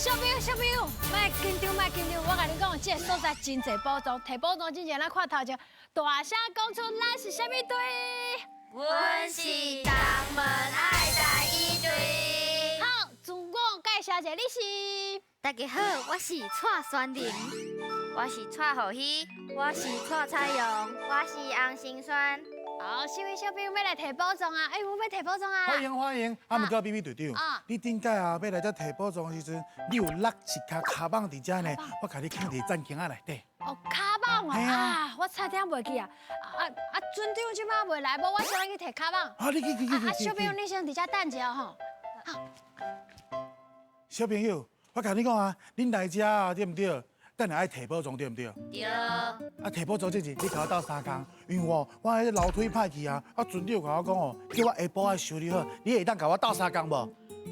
小朋友，莫紧张，我甲你讲，这个所在真侪宝藏，摕宝藏之前，咱看头前，大声讲出咱是啥物队？阮是东门爱戴一队。好，自我介绍一下，你是？大家好，我是蔡宣玲，我是蔡浩熙，我是蔡彩荣，我是洪心酸。好，四位小朋友要来摕宝藏啊！哎，我要摕宝藏啊！欢迎！啊，毋过 BB 队长，你顶届啊要来这摕宝藏的时阵，你有落一卡卡棒伫遮呢，我甲你放伫战巾仔内底。哦，卡棒哦！啊，我差点袂记啊！村长即摆袂来，无我先去摕卡棒。啊，你去。小朋友，你先伫遮等一下吼。好。小朋友，我甲你讲啊，恁来遮啊，对毋对？等下爱摕宝藏，对毋对？对。啊，摕宝藏这日你甲我斗3工，因为我迄楼梯歹去啊，村长甲我讲哦，叫我下晡爱修理好，你会当甲我斗3工无？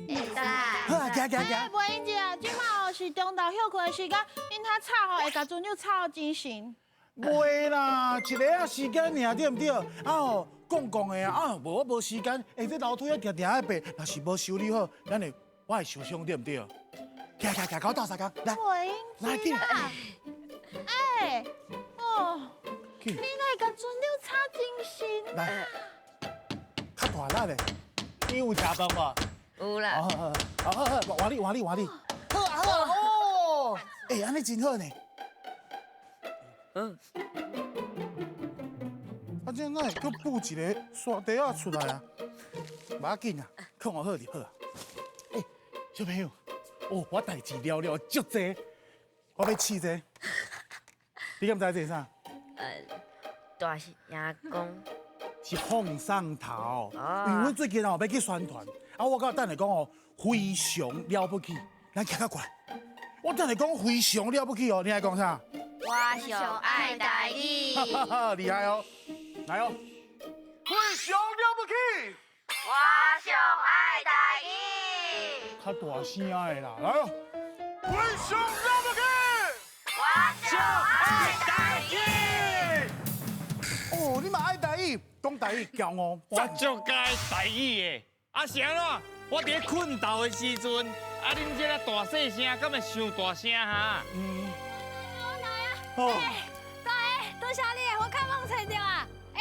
会当。好啊，行。袂用者，即摆是中昼休困的时间，恁遐吵吼会甲村长吵精神。袂啦，一个时间尔，对毋对？啊吼，讲的啊，无我无时间，这楼梯定爱爬，若是无修理好，我会受伤，对毋对？行，甲我斗3工，来，来紧。哎，哦，你来甲村长吵精神。来，较大力嘞，你有食饭无？有啦。换你。好哦，哎，安尼真好呢。啊，这哪会搁补一个沙袋仔出来啊？无要紧啊，放好就好啊。哎，小朋友，哦，我代志了足济，我要试者。你敢知这是啥？大是爷公。是放上头，因为我最近哦要去宣传，啊，我甲等下讲哦，非常了不起，咱行较快。我等下讲非常了不起哦，你爱讲啥？我上爱戴你。哈哈，厉害哦！来哦，非常了不起。我上爱戴你。较大声的啦，来哦，非常了不起。我上爱戴你。哦，你嘛爱台语，讲台语骄傲。我足该台语的，啊是安怎？我伫咧困觉的时阵，啊恁这个大细声，敢会伤大声哈？我来啊！哦，大下多谢你，我卡棒找着啊！哎，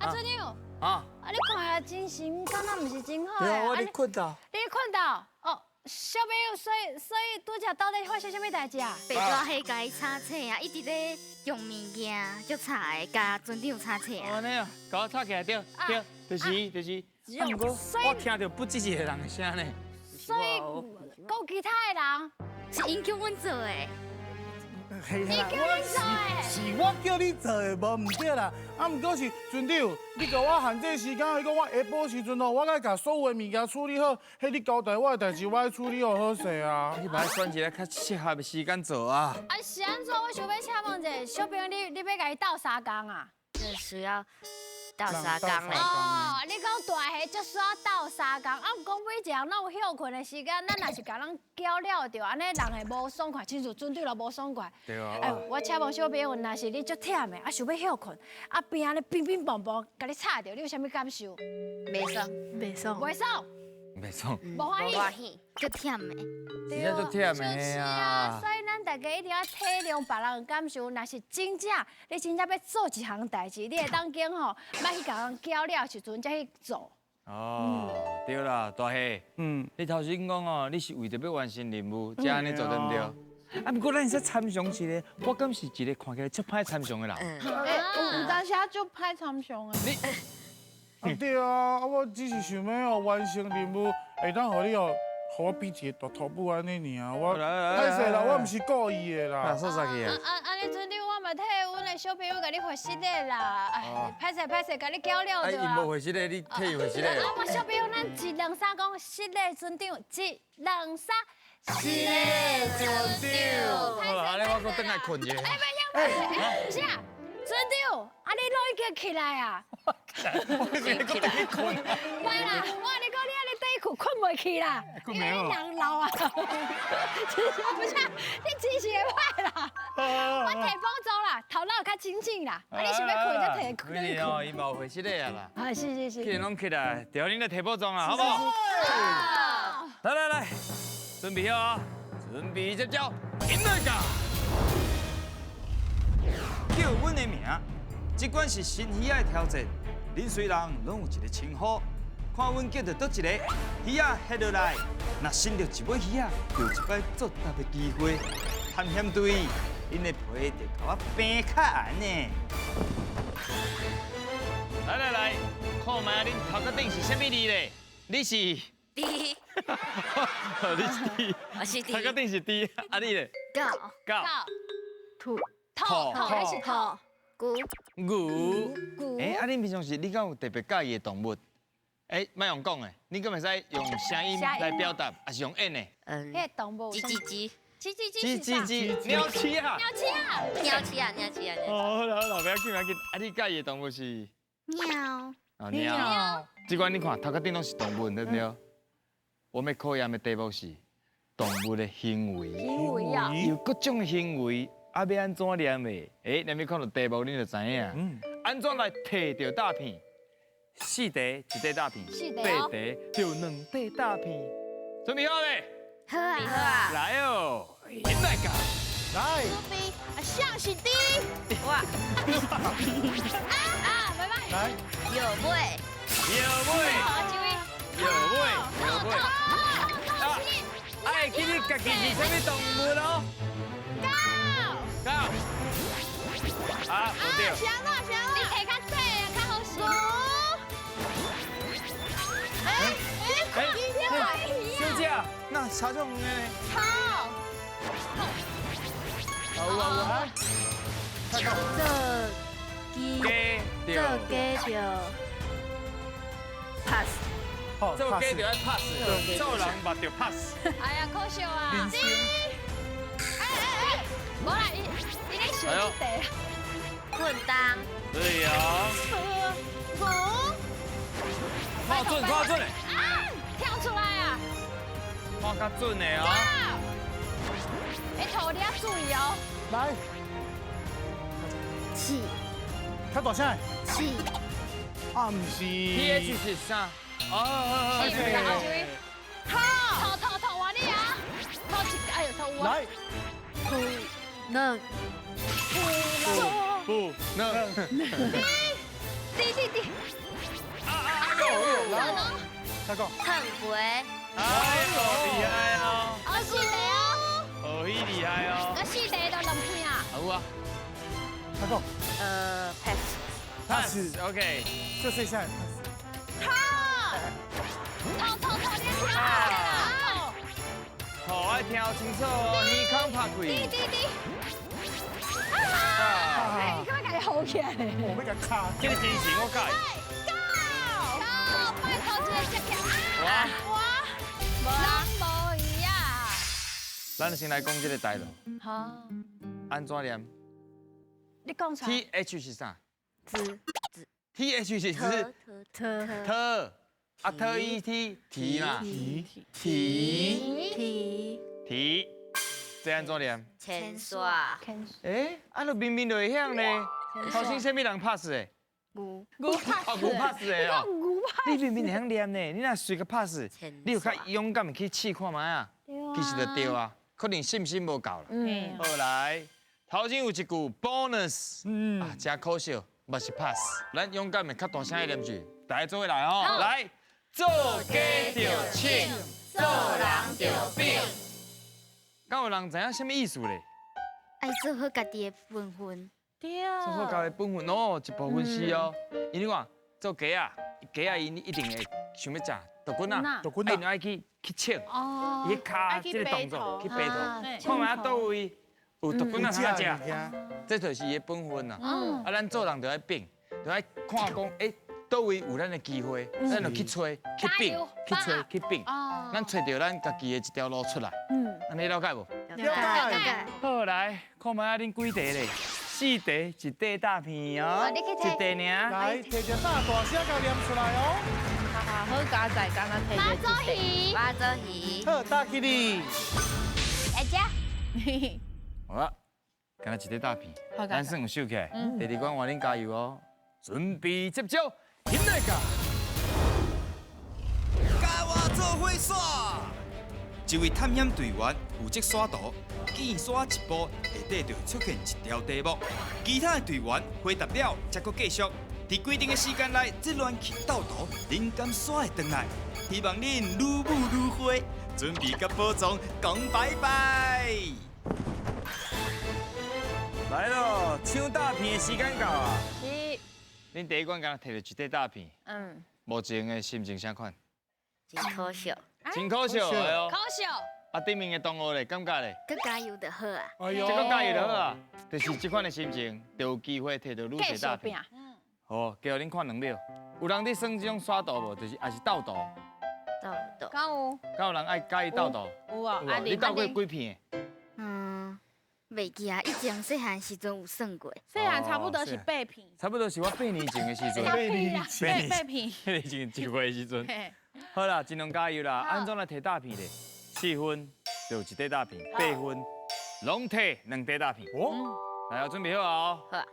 村长，啊，你看下精神，敢若毋是真好对啊，我诶。伫困觉。你困到？哦，小朋友，所以拄则到底发生什么代志啊？白大黑甲伊擦册啊，一直咧用物件，足差的，甲村长擦册啊。安尼啊，甲我插起来对，就是。啊，不过我听到不止一个人的声呢。所以，讲其他的人，是因叫阮做的。嘿你叫你做的。是我叫你做的，无唔对啦。啊，毋过是村长，你甲我限这时间，迄个我下晡时阵哦，我该甲所有的物件处理好。迄你交代我的代志，我爱处理好好势啊。你把选一个较适合的时间做啊。啊，是安怎？我想要请问者，小朋友，你要甲伊斗3工啊？这需要斗3工嘞。哦，你讲大下就需要斗3工，啊，毋讲每一个人拢有休困的时间，咱若是甲人搅了着，安尼人会无爽快，亲像村长就无爽快。对啊。哎，我请问小朋友，若是你足忝的，啊想要休困，啊边安尼乒乒乓乓，甲你吵着，你有啥物感受？袂爽，袂爽。袂爽，袂爽。无欢喜。欢喜，足忝的。真正足忝的啊所以咱大家一定要体谅别人的感受。若是真正你真正要做一项代志，你会当经吼，莫去甲人搅了时阵才去做。哦，对啦，大黑，你头先讲哦，你是为着要完成任务才安尼做，对不对？啊，不过咱是参详一个，我敢是一个看起来足歹参详的人。有当时就歹参详的。对啊，我只是想要哦完成任务，会当互你哦，互我比一个大头部安尼尔。我歹势啦，我毋是故意的啦。说啥去啊？安尼村长，我嘛替阮的小朋友甲你回失礼啦，哎，歹势，甲你搅了啊，着因无回失礼，你替伊回失礼。啊，我小朋友，咱1、2、3讲失礼村长，1、2、3，失礼村长。好啦，安尼我搁等下困者。不是啊，村长，啊你拢已经起来啊？先起来困。袂啦，我跟你讲，你安尼等伊困袂去啦，因为你人老啊。不是啊，你精神会歹啦。我摕宝走啦，头脑较清醒啦。啊，你想要困就摕困。你哦，伊无回失礼啊啦。啊，是。既然拢起来，调恁来提宝装啊，好不好？来，准备好啊！准备接招，引来甲！叫阮的名，即管是新鱼仔的挑战，恁虽然拢有一个称呼，看阮叫到倒一个鱼仔下落来，若新着一尾鱼仔，就有一摆作答的机会。探险队，恁的皮就甲我平较红呢。来，看卖恁头壳顶是啥物字咧？你是？D，你是 D，我是 D，头壳顶是 D，啊你咧？狗狗、兔头还是头？牛牛。哎，啊，恁平常时你敢有特别介意的动物？哎，莫用讲的，你敢会使用声音来表达，还是用演的？嗯，那动物。鸡，鸡，鸟鼠啊！鸟鸡啊，哦，好啦，不要紧，啊，你介意的动物是？鸟，哦，鸟。即款你看，头壳顶拢是动物，对不对？我们考验的题目是动物的行为。行为啊。有各种的行为，啊，要安怎念的？哎，你要看到题目，你就知影。安怎来摕到大片？4题1块大片，8题就2块大片。准备好未？好啊，来哦，引来甲！来，像是 D，哇，拜拜。来，有尾，哎，记你家己是啥物动物咯？狗。啊，不对。行了，你摕较细啊，较好笑。小姐，那超种的呢？好，啊，这鸡，鸡这鸡就 pass，好，做鸡就要 pass，做人嘛就 pass。哎呀，可笑啊！人生无啦，伊咧选一题啦。混当，对哦。看准嘞！啊，跳出来啊！看较准的哦。你头你要注意哦。来，气较大声，气，啊，唔是 PH 是啥？哦，头往你啊！头一哎呦头我。来，能不能。滴。来，再讲，碰杯，哎呦，厉害哦！四题哦，好厉害哦！那4题都2片啊。好啊再讲， pass， ，pass，OK。就剩下头你跳啊！好，爱听清楚哦，耳孔拍开。滴。啊！你干嘛家己好起来？我要甲卡，这个真是我教的。拜托一个接起哇！无一样。咱先来讲这个台咯，好，安怎念你讲啥？ ？TH 是啥子？TH 是特特，啊特 ET 提嘛，提，这安怎念？牵刷，哎，啊，都明明就会晓呢。头先什么人 pass 的？牛牛拍哦，牛 pass 的哦。牛拍。你明明会晓念呢，你若随个 pass，你有较勇敢的去试看卖啊。其实就对啊，可能信心无够啦。好来，头前有一句 bonus，啊，真可惜，嘛是 pass。咱勇敢的较大声一念句，大家做伙来吼，来，做鸡着请，做人着饼。敢有人知影什么意思咧？爱做好家己的本分，做好家己本分哦，一部分是哦。因为你看做鸡啊，伊一定会想要食豆滚啊，豆滚一定爱去切，哦伊骹这个动作去掰头，看卖啊倒位有豆滚啊通食，这就是伊的本分呐。啊，咱做人就爱拼，就爱看讲，倒位有咱的机会，咱就去找、去拼、去找、去拼，咱找到咱家己的一条路出来。安尼了解无？了解。好来，看卖啊恁几题咧？4题1块大片哦，1题尔。来，摕着大声甲念出来哦。好加载，刚刚睇马走鱼，八则鱼，好，大起你。大家。好啦，今日1块大片，咱算有秀起来。第2关换恁加油哦，准备接招，引来甲，甲我做伙耍。一位探险队员负责刷图，见刷一步，下底就会出现一条题目，其他的队员回答了，才搁继续。伫规定的时间内，这乱去斗图，灵感刷会转来。希望恁愈舞愈花，准备甲宝藏讲拜拜。来咯，抢大片的时间到啊！是，恁第一关敢摕到一块大片，目前的心情啥款？真可笑，真可笑的哦。搞笑，啊，对面的同学咧，感觉咧，搁加油就好啊！哎这个加油就好啊。就是这款的心情，就有机会摕到愈侪大片。哦，给恁看2秒，有人伫算这种刷图无？就是也是斗图，豆豆，讲有，敢有人爱介意斗图？有啊，有啊，你斗过几片？袂记啊，以前细汉时阵有算过，细汉差不多是8片，差不多是我8年前的时阵，被你8片， 8年前一岁的时阵。嘿好啦，尽量加油啦！安怎来摕大片咧？4分就1块大片，8分拢摕2块大片。哦，来啊，准备好啊！好啊，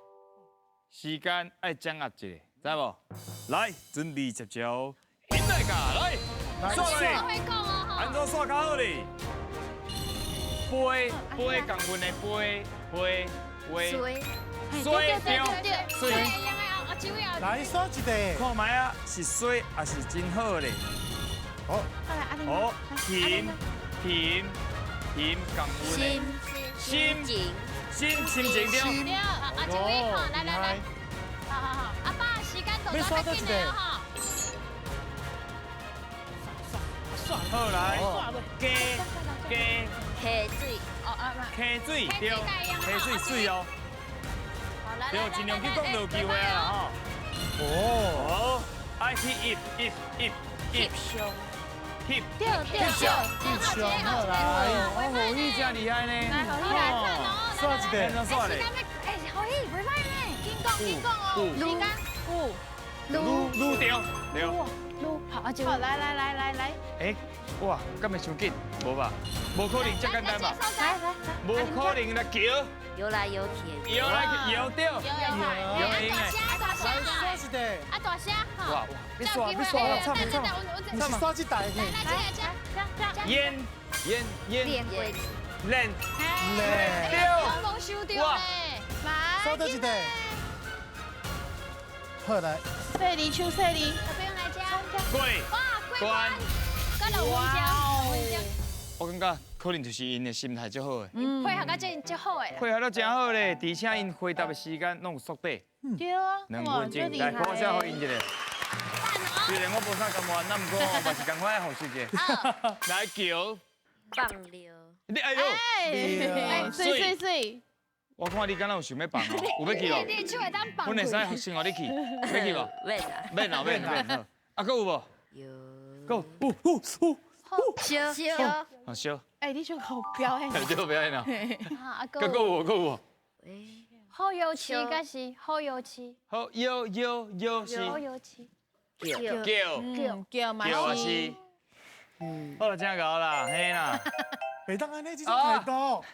时间爱掌握一下，知无？来，准备接招，现在噶来，刷落我咧，会讲哦安怎刷较好咧？杯共分的杯，水，水对，水。来刷一个，看卖啊，是水还是真好咧？好，再来阿玲，好，甜共分的，心情，心情对。对，啊，一位哈，来来来，好，阿爸时间到了，快进来哈。好来，加下水，水对，下水水哦，对，尽量去讲就有机会啊啦哦，吼。好，爱去翕胸，翕对，一枪好来，我武艺真厉害呢。来好厉害哦，刷一个，安怎刷咧？哎，好意，袂歹呢，紧讲哦，时间撸对。好，啊，就好，来，哎，哇，敢会伤紧？无吧？无可能这简单吧？来，无可能来桥，游来游去，摇来摇对，有赢的。来刷一个，啊，大声哈！哇，你刷了，差不多。你是刷一台嘿，烟，练过去，练，拢收掉嘞，刷到一个，好来，小梨，小朋友来家，过哇，关。跟了文章，我感觉可能就是因的心态足好的，配合到真好诶。配合到真好咧，而且因回答的时间拢有缩短对啊， ，2分钟。来，鼓掌给因一个。虽然我无啥甘愿，那不过我嘛是赶快互一个。来桥，放流，你哎呦，水，我看你敢若有想要放哦，有要去哦？你手会当绑阮会使先互你去，要去无？免啦，免。啊，搁有无？有，搁小，好笑，哎，你就好表演，这个表演啊。啊，搁有无？好油漆，个是好油漆，好，是好油漆，叫嘛是，是。好了，真搞啦，嘿啦，袂当安尼这种态度，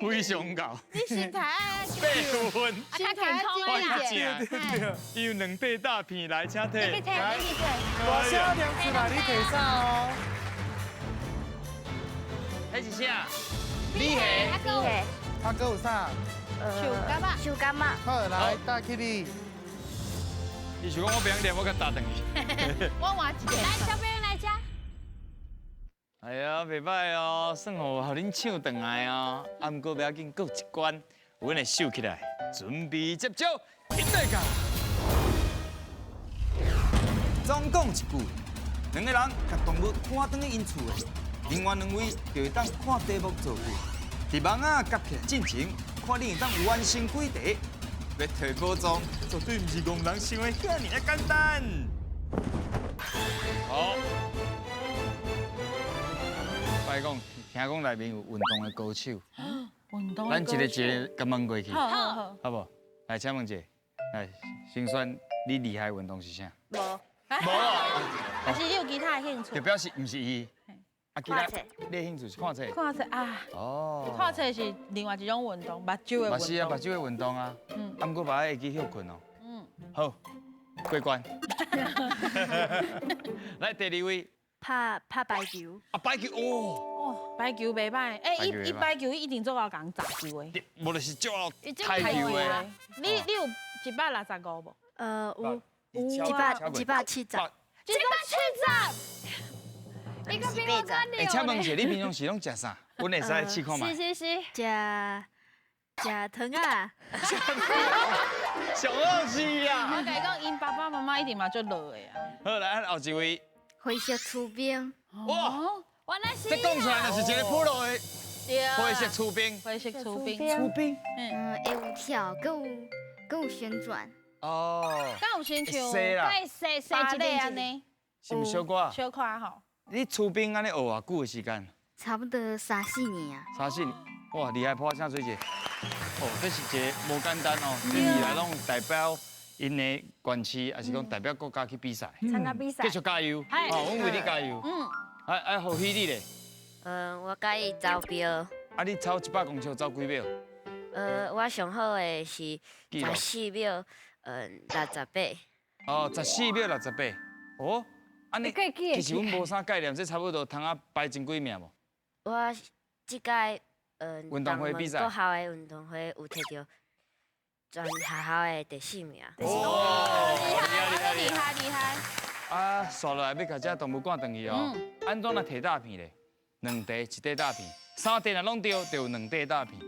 非常搞。你心态啊， 8分，心态啊，我较精正。对，伊有2块大片来，请摕。你来，大声亮出来，你摕啥哦？迄是啥？你下。啊，搁有啥？手感嘛，好来，打起你，你想讲我不想练，我甲打断去。我换一个，来，小朋友来家，哎呀，袂歹哦，算互恁抢转来哦。啊，毋过不要紧，搁有一关，阮会收起来，准备接招，现在噶。总讲一句，2个人甲动物看转去因厝的，另外2位就会当看题目做句，伫网啊夹起来进前，看你会当完成几题。要摕宝藏，绝对毋是戆人想的遐尔啊简单。好。我讲，听讲内面有运动的高手，运动咱一个甲问过去，好，好不？来，请问一下，来，先选你厉害的运动是啥？无，无啊，还是你有其他的兴趣就？表示毋是伊。啊，其他看册你的兴趣是看册。看册啊，哦。看册是另外一种运动，目睭的运动。嘛是啊，目睭的运动啊。啊，毋过把会记休困哦。好，过关。来第2位。拍排球，啊，排球哦，排球袂歹，伊排球一定做到讲砸球的。无就是做到已经太球的的。你有165无？有170， 170，一个比我更哎，牛请问一下，嘞。你平常是拢食啥？阮会使试看嘛？是，食糖啊，上好吃我啊！甲伊讲，因爸爸妈妈一定嘛做热的啊。好，来，后一位，灰色出兵，哇，我那是。这讲出来就是一个普通的对啊。灰色出兵。灰色出兵。出兵？会有跳，更有旋转，敢有亲像会啦，对，谁芭蕾一定安尼，是毋是小可？小可吼。你出兵安尼学偌久的时间差不多3-4年啊。 ？3、4年，哇，厉害！破啥水节？哦，这是一个无简单哦，你未来拢代表因的县市，还是讲代表国家去比赛，参加比赛继。续加油！嗨哦，阮为你加油！嗯，爱欢喜你咧！我介意招标，啊，你跑100公尺走几秒？我上好的是记录14秒，68。哦，14秒68。哦，安尼你可以记得其实阮无啥概念，这差不多通啊排前几名无？我即届运动会比赛国校的运动会有摕到全学校的第4名。哦，厉害厉害。啊，刷落来要甲这动物馆转去哦。安怎来摕大片咧？2块1块大片，3块若拢对，就有2块大片。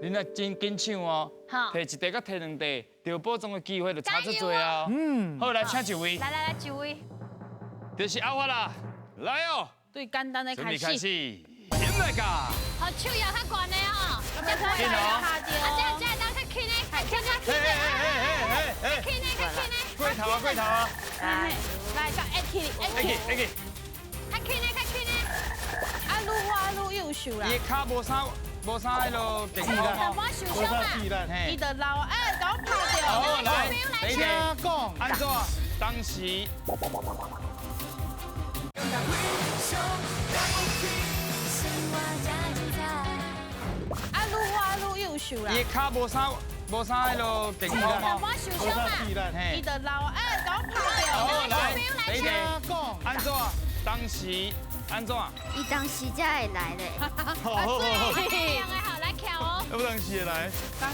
你若真紧抢哦，好摕1块甲摕2块，就保证的机会就差足多啊。嗯，好，来请一位，来，一位。就是阿发啦，来哦，最简单的准备开始，开始。赢来噶！好，手摇较悬的哦。袂使给他拍啊，掉。这当较轻的，较轻的，嘿嘿嘿嘿嘿，轻的，较轻的。过头啊，过头啊！来个一起，会去，会去。较轻的，较轻的。啊，愈活愈优秀啦伊。脚无啥迄落健康就哦。我受多少伤啦。技能？嘿伊就老甲我拍掉。好，来，第一请题，讲。安怎？当时啊，愈活愈优秀啦。伊脚无啥迄落健康就哦。我受多伤啦。少技能？伊嘿，就老甲我拍掉。好，来，第一题，请讲。安怎？当时安怎？伊当时才会来咧，好，这样的好来跳哦。要不当时来，当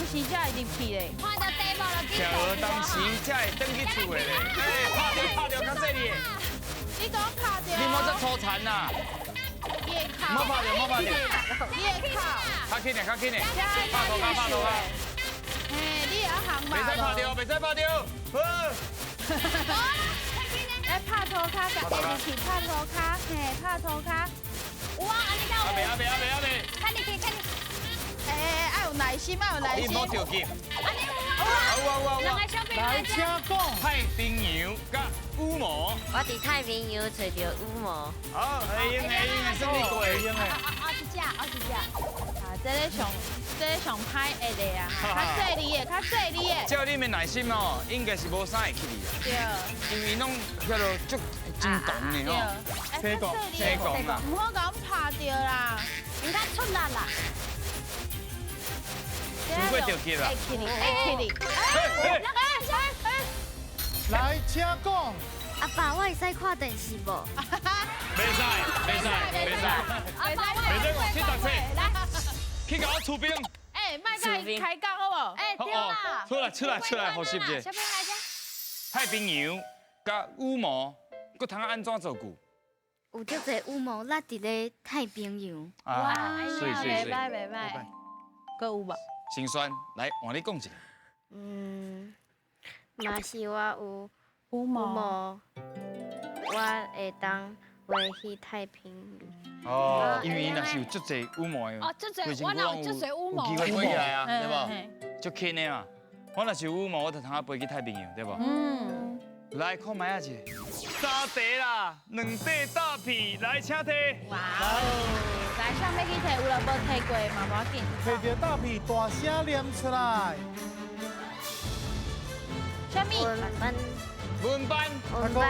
时才会入去咧。看到地步了，跳儿当时才会登去厝的咧。哎，拍着较细哩。你甲我拍掉。你莫再粗残啦，伊会靠。莫拍着，莫拍着，你会靠。较紧点，较紧点，拍拍头拍头啊！嘿，你也行嘛。袂使拍着，袂使拍着。好，来拍涂骹，甲下入去拍涂骹，嘿，拍涂骹。哇，安尼较阿有。未，看你去，看你。爱有耐心，爱有耐你心。莫着急。安尼有。两个小朋友来，请讲。太平洋甲羽毛，我伫太平洋找到羽毛，好，会用的，胜利过会用的。一只。啊，这个上歹会的啊，较细腻的，较细腻的。照你们耐心哦，应该是无啥会去你啦，对。因为拢叫做足真动的对。吼，谁讲？谁讲啦？唔好甲我拍掉啦。应该出力啦。如果着急啦会去你。来，请讲。阿爸，我会使看电视无？袂使，袂讲去读册，去甲我出兵。哎，卖甲伊开讲好无？哎，对啦。出来，好心者。小朋友来家。太平洋甲羽毛，佮通安怎照顾？有足侪羽毛落伫咧太平洋，啊，所以，袂歹。搁有无？心酸，来换你讲一个。嘛是我有羽羽毛，我会当飞去太平洋。哦，因为伊若是有足侪羽毛的，哦，足侪，我有足侪羽毛。有机会飞起来啊，对嘿无？足轻的嘛。我若是有羽毛，我就通啊飞去太平洋，对无？嗯。来看卖啊者，3题啦，2块大片，来请摕。哇哦！来，上要去摕，有啦无摕过嘛，无要紧。摕着大片大声念出来。什么？文班，文班，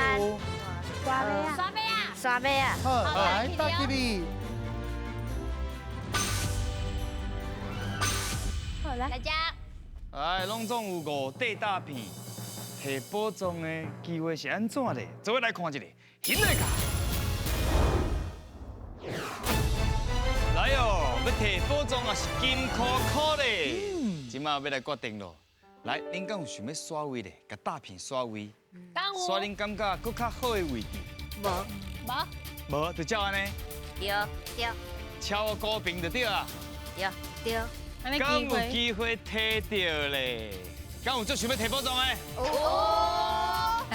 刷尾啊！刷杯啊！刷尾啊！好，来，大吉利。好来。来家。哎，拢总有5块大片，摕保障的机会是安怎的？做伙来看一个，现在卡。要摕宝藏也是金苦苦咧。今麦要来决定咯，来，恁敢有想要刷位咧？甲大片刷位，刷恁感觉搁较好的位置。无，就照安尼，对，敲我高屏就对啊。对，敢有机会摕到咧？敢有最想要摕宝藏的？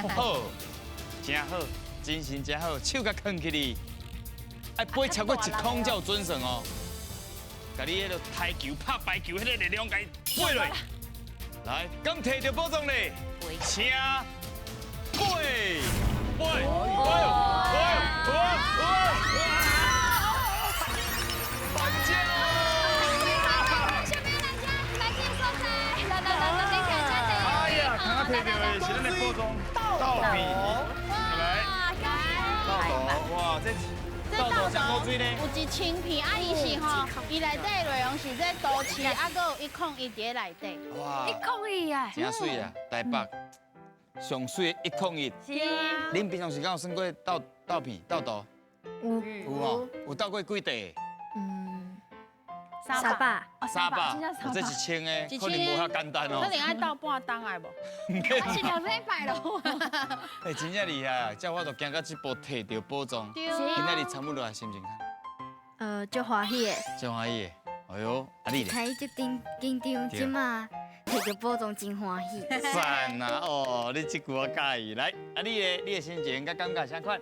好，真好，精神真好，手甲扛起哩。爱飞超过1空才有准算哦。甲你迄个台球、拍排球迄个力量，甲伊飞落。来，敢摕到宝藏咧？请飞！绑架！哎呀，看我摕到的是咱的宝藏稻米，来，稻豆，哇，这稻豆真好水呢。有一千片，伊是吼，伊内底内容是这多市，搁有101伫内底。哇101啊！真水啊！台北上水的101。是啊，恁平常时敢有算过稻片、稻豆？有哦，有斗过几地300， ？300，有这1000的，可能无遐简单哦。可能爱倒半当来无？还是200咯。哎，真正厉害啊！叫我都惊到这步摕到宝藏。对今仔日参与落来心情看，足欢喜的。真欢喜的。哎呦，啊你咧？睇这紧张，即马摕到宝藏真欢喜。赞啊！哦，你这句我介意。来，啊你的心情甲感觉啥款？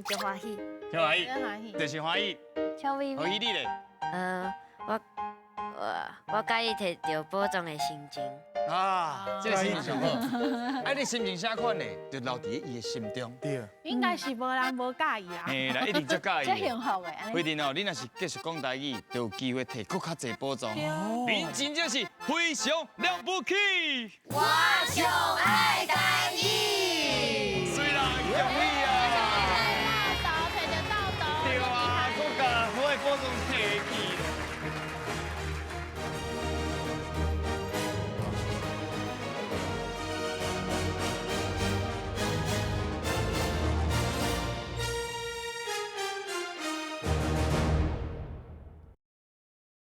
足欢喜。真欢喜，真欢喜。就是欢喜。小微欢喜你咧？我介意摕到宝藏的心情。啊，这个心情上好。啊，你心情啥款咧？就留伫伊的心中。对，应该是无人无介意啦。嘿啦，一定足介这意。幸福的，安尼。不一定哦，你若是继续讲台语，就有机会摕更较侪宝藏。您真正是非常了不起。我上爱台语。虽然容易。